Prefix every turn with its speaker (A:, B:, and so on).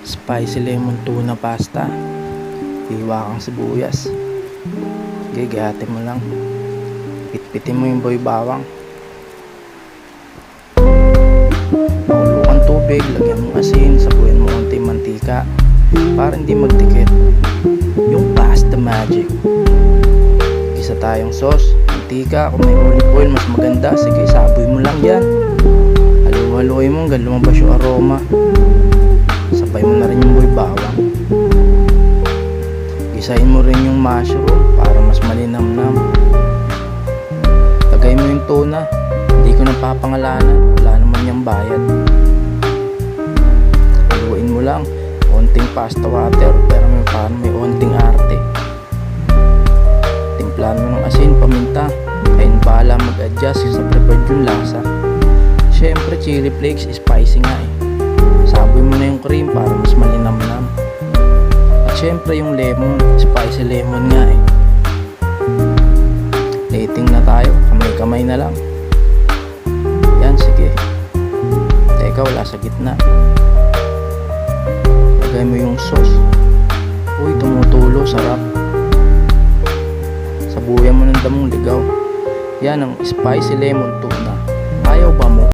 A: Spicy lemon tuna pasta. Hiwa kang sibuyas. Gigate mo lang. Pitpitin mo yung boy bawang. Pakulo kang tubig, lagyan mo asin, sabuyan mo konti mantika para hindi magdikit. Yung pasta magic. Isa tayong sauce, mantika, kung may olive oil mas maganda, sige saboy mo lang yan. Haluin mo hanggang lumabas yung aroma. Sabay mo na rin yung boy bawang. Gisahin mo rin yung mushroom para mas malinamnam. Lagay mo yung tuna. Hindi ko napapangalanan, wala naman yung bayad. Haluin mo lang. Konting pasta water pero parang may konting arte. Timplahan mo ng asin, paminta. Kain bahala mag-adjust sa preferred yung lasa. Syempre chili flakes, spicy nga eh. Saboy mo na yung cream para mas malinamnam. At syempre yung lemon, spicy lemon nga eh. Plating na tayo, kamay-kamay na lang. Yan, sige. Teka, wala sa gitna. Lagay mo yung sauce. Uy, tumutulo, sarap. Sabuyan mo ng damong ligaw. Yan ang spicy lemon tuna. Ayaw ba mo?